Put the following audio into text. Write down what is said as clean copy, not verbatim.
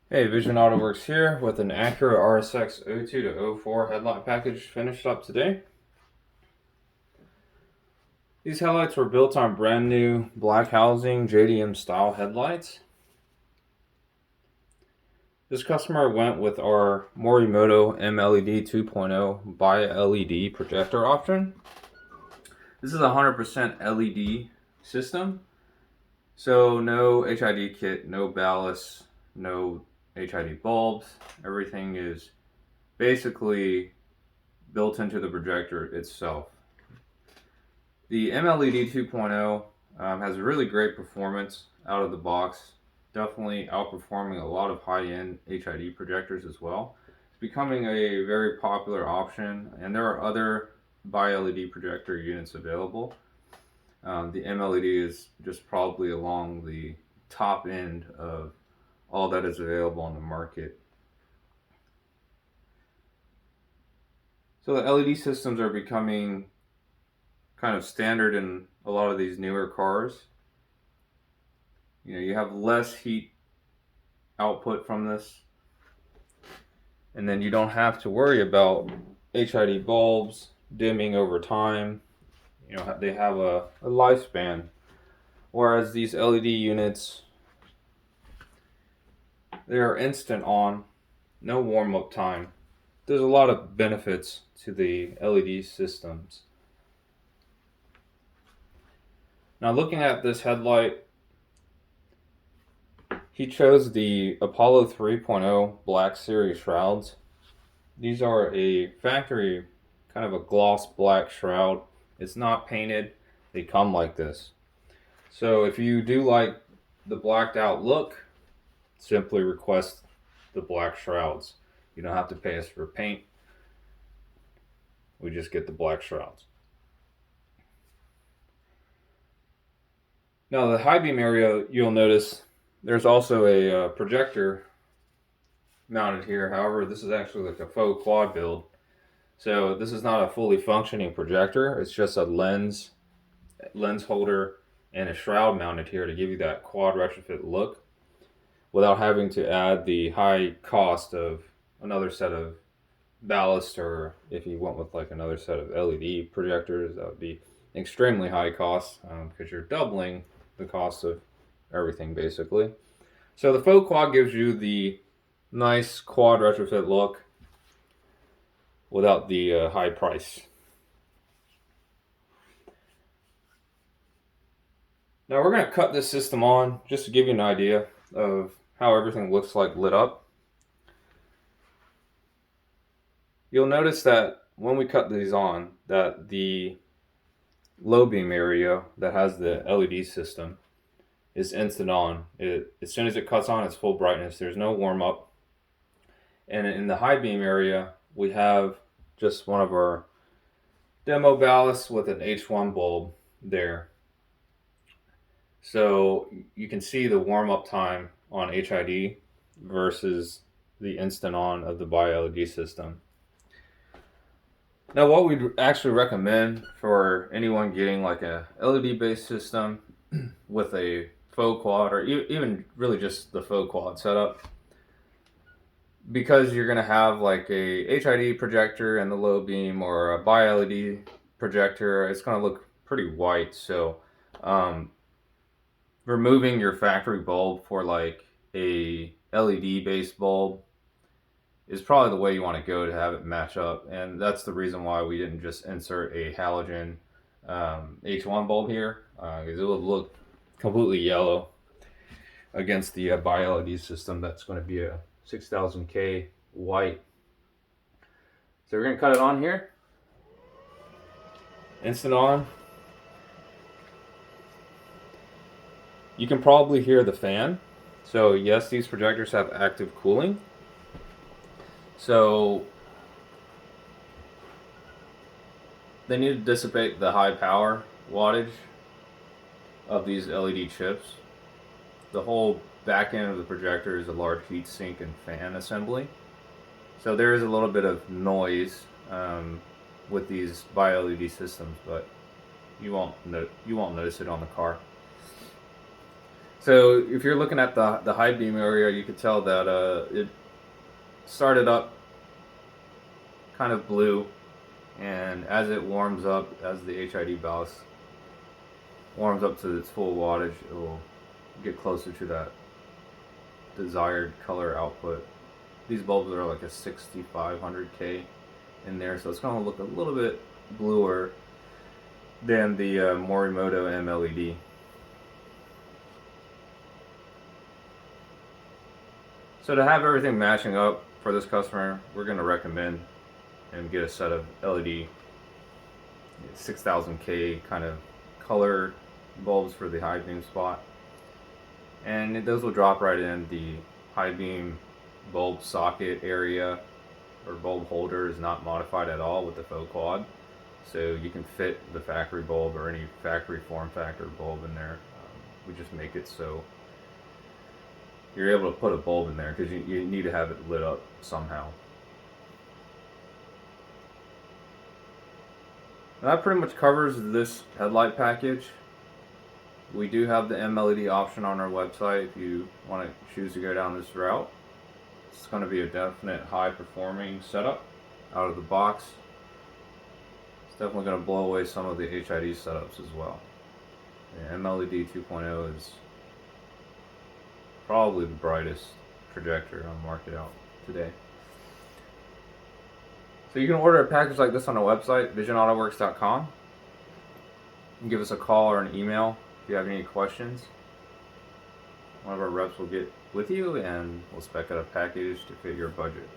Hey, Vision Auto Works here with an Acura RSX 02 to 04 headlight package finished up today. These headlights were built on brand new black housing JDM style headlights. This customer went with our Morimoto M-LED 2.0 bi-LED projector option. This is a 100% LED system, so no HID kit, no ballast, no HID bulbs. Everything is basically built into the projector itself. The M-LED 2.0 has really great performance out of the box, definitely outperforming a lot of high-end HID projectors as well. It's becoming a very popular option, and there are other bi-LED projector units available. The M-LED is just probably along the top end of all that is available on the market. So the LED systems are becoming kind of standard in a lot of these newer cars. You have less heat output from this, and then you don't have to worry about HID bulbs dimming over time. They have a lifespan, whereas these LED units, they are instant on, no warm up time. There's a lot of benefits to the LED systems. Now, looking at this headlight, he chose the Apollo 3.0 Black Series shrouds. These are a factory, kind of a gloss black shroud. It's not painted. They come like this. So if you do like the blacked out look, simply request the black shrouds. You don't have to pay us for paint. We just get the black shrouds. Now the high beam area, you'll notice there's also a projector mounted here. However, this is actually like a faux quad build. So this is not a fully functioning projector. It's just a lens holder and a shroud mounted here to give you that quad retrofit look without having to add the high cost of another set of ballast, or if you went with like another set of LED projectors, that would be extremely high cost because you're doubling the cost of everything basically. So the faux quad gives you the nice quad retrofit look without the high price. Now we're going to cut this system on just to give you an idea of how everything looks like lit up. You'll notice that when we cut these on, that the low beam area that has the LED system is instant on. As soon as it cuts on, it's full brightness. There's no warm up. And in the high beam area, we have just one of our demo ballasts with an H1 bulb there. So you can see the warm up time on HID versus the instant on of the bi-LED system. Now, what we'd actually recommend for anyone getting like a LED based system with a faux quad, or even really just the faux quad setup, because you're going to have like a HID projector in the low beam or a bi-LED projector, it's going to look pretty white. So removing your factory bulb for like a LED based bulb is probably the way you want to go to have it match up. And that's the reason why we didn't just insert a halogen H1 bulb here, because it would look completely yellow against the bi-LED system that's going to be a 6000K white. So we're going to cut it on here. Instant on. You can probably hear the fan. So yes, these projectors have active cooling. So they need to dissipate the high power wattage of these LED chips. The whole back end of the projector is a large heat sink and fan assembly. So there is a little bit of noise with these bi-LED systems, but you won't notice it on the car. So if you're looking at the high beam area, you could tell that it started up kind of blue, and as it warms up, as the HID ballast warms up to its full wattage, it will get closer to that desired color output. These bulbs are like a 6500K in there, so it's going to look a little bit bluer than the Morimoto M-LED. So to have everything matching up for this customer, we're going to recommend and get a set of LED 6000K kind of color bulbs for the high beam spot, and those will drop right in. The high beam bulb socket area or bulb holder is not modified at all with the Faux Quad, so you can fit the factory bulb or any factory form factor bulb in there. We just make it so you're able to put a bulb in there because you need to have it lit up somehow. And that pretty much covers this headlight package. We do have the M-LED option on our website if you want to choose to go down this route. It's going to be a definite high performing setup out of the box. It's definitely going to blow away some of the HID setups as well. The M-LED 2.0 is probably the brightest projector on the market out today. So you can order a package like this on our website, visionautoworks.com. You can give us a call or an email if you have any questions. One of our reps will get with you and we'll spec out a package to fit your budget.